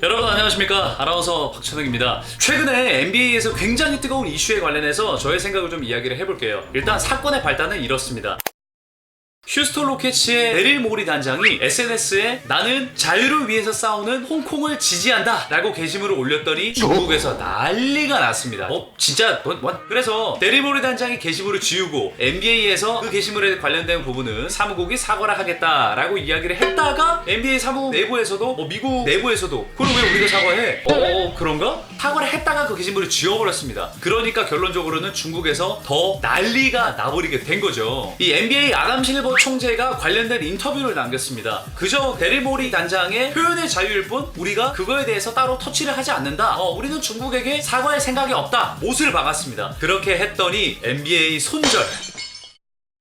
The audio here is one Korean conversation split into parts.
여러분 안녕하십니까, 아나운서 박찬욱입니다. 최근에 NBA에서 굉장히 뜨거운 이슈에 관련해서 저의 생각을 좀 이야기를 해볼게요. 일단 사건의 발단은 이렇습니다. 휴스턴 로켓츠의 데릴 모리 단장이 SNS에 나는 자유를 위해서 싸우는 홍콩을 지지한다 라고 게시물을 올렸더니 중국에서 난리가 났습니다. 진짜 그래서 데릴 모리 단장이 게시물을 지우고 NBA에서 그 게시물에 관련된 부분은 사무국이 사과를 하겠다 라고 이야기를 했다가 NBA 사무국 내부에서도 미국 내부에서도 그럼 왜 우리가 사과해? 그런가? 사과를 했다가 그 게시물을 지워버렸습니다. 그러니까 결론적으로는 중국에서 더 난리가 나버리게 된 거죠. 이 NBA 아담 실버 총재가 관련된 인터뷰를 남겼습니다. 그저 데릴 모리 단장의 표현의 자유일 뿐 우리가 그거에 대해서 따로 터치를 하지 않는다. 우리는 중국에게 사과할 생각이 없다. 못을 박았습니다. 그렇게 했더니 NBA 손절.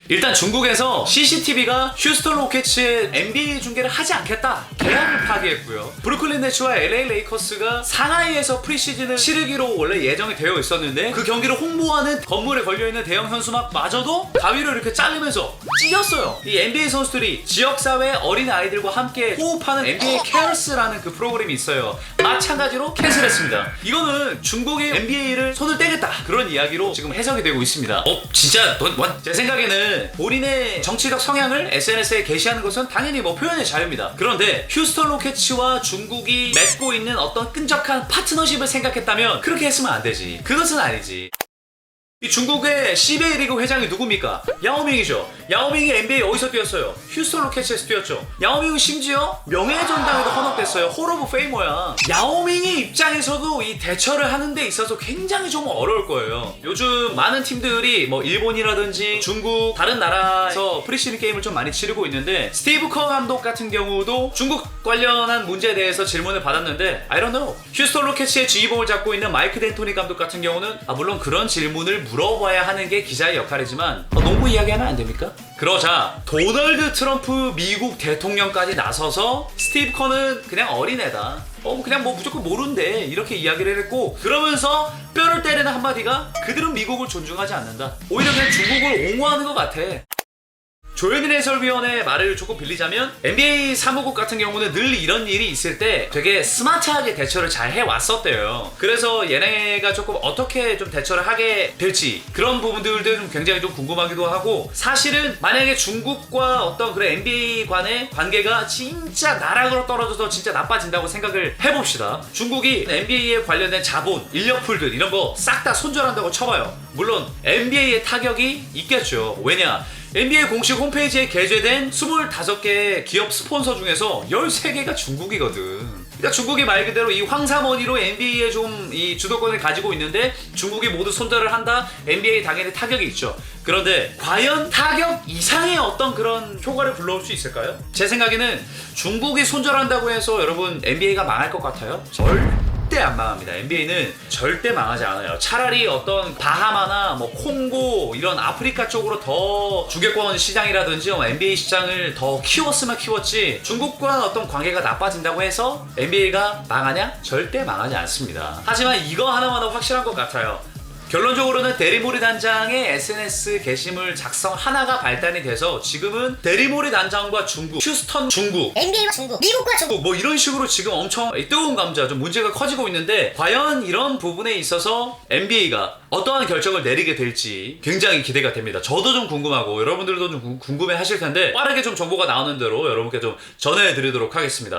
일단 중국에서 CCTV가 휴스턴 로켓츠의 NBA 중계를 하지 않겠다 계약을 파기했고요. 브루클린 네츠와 LA 레이커스가 상하이에서 프리시즌을 치르기로 원래 예정이 되어 있었는데 그 경기를 홍보하는 건물에 걸려있는 대형 현수막마저도 가위로 이렇게 자르면서 찢었어요. 이 NBA 선수들이 지역사회 어린 아이들과 함께 호흡하는 NBA 케어스라는 그 프로그램이 있어요. 마찬가지로 캔슬했습니다. 이거는 중국이 NBA를 손을 떼겠다 그런 이야기로 지금 해석이 되고 있습니다. 진짜 제 생각에는 본인의 정치적 성향을 SNS에 게시하는 것은 당연히 표현의 자유입니다. 그런데 휴스턴 로켓츠와 중국이 맺고 있는 어떤 끈적한 파트너십을 생각했다면 그렇게 했으면 안 되지. 그것은 아니지. 이 중국의 CBA 리그 회장이 누굽니까? 야오밍이죠. 야오밍이 NBA 어디서 뛰었어요? 휴스턴 로켓츠에서 뛰었죠. 야오밍은 심지어 명예전당에도 헌업됐어요. 홀 오브 페이머야. 야오밍의 입장에서도 이 대처를 하는 데 있어서 굉장히 좀 어려울 거예요. 요즘 많은 팀들이 일본이라든지 중국 다른 나라에서 프리시즌 게임을 좀 많이 치르고 있는데 스티브 커 감독 같은 경우도 중국 관련한 문제에 대해서 질문을 받았는데 I don't know. 휴스턴 로켓츠의 지휘봉을 잡고 있는 마이크 덴토니 감독 같은 경우는 물론 그런 질문을 물어봐야 하는 게 기자의 역할이지만 농구 이야기하면 안 됩니까? 그러자 도널드 트럼프 미국 대통령까지 나서서 스티브 커는 그냥 어린애다. 그냥 무조건 모른대 이렇게 이야기를 했고, 그러면서 뼈를 때리는 한마디가 그들은 미국을 존중하지 않는다. 오히려 그냥 중국을 옹호하는 것 같아. 조현일 해설위원의 말을 조금 빌리자면 NBA 사무국 같은 경우는 늘 이런 일이 있을 때 되게 스마트하게 대처를 잘 해왔었대요. 그래서 얘네가 조금 어떻게 좀 대처를 하게 될지 그런 부분들도 좀 굉장히 좀 궁금하기도 하고, 사실은 만약에 중국과 어떤 그런 NBA 간의 관계가 진짜 나락으로 떨어져서 진짜 나빠진다고 생각을 해봅시다. 중국이 NBA에 관련된 자본, 인력풀들 이런 거 싹 다 손절한다고 쳐봐요. 물론 NBA의 타격이 있겠죠. 왜냐? NBA 공식 홈페이지에 게재된 25개 기업 스폰서 중에서 13개가 중국이거든. 그러니까 중국이 말 그대로 이 황사머니로 NBA에 좀 이 주도권을 가지고 있는데 중국이 모두 손절을 한다? NBA 당연히 타격이 있죠. 그런데 과연 타격 이상의 어떤 그런 효과를 불러올 수 있을까요? 제 생각에는 중국이 손절한다고 해서 여러분 NBA가 망할 것 같아요? 절대 안 망합니다. NBA는 절대 망하지 않아요. 차라리 어떤 바하마나 콩고 이런 아프리카 쪽으로 더 주계권 시장이라든지 NBA 시장을 더 키웠으면 키웠지, 중국과 어떤 관계가 나빠진다고 해서 NBA가 망하냐? 절대 망하지 않습니다. 하지만 이거 하나만은 확실한 것 같아요. 결론적으로는 데릴 모리 단장의 SNS 게시물 작성 하나가 발단이 돼서 지금은 데릴 모리 단장과 중국, 휴스턴 중국, NBA와 중국, 미국과 중국 이런 식으로 지금 엄청 뜨거운 감자 좀 문제가 커지고 있는데, 과연 이런 부분에 있어서 NBA가 어떠한 결정을 내리게 될지 굉장히 기대가 됩니다. 저도 좀 궁금하고 여러분들도 좀 궁금해 하실 텐데 빠르게 좀 정보가 나오는 대로 여러분께 좀 전해드리도록 하겠습니다.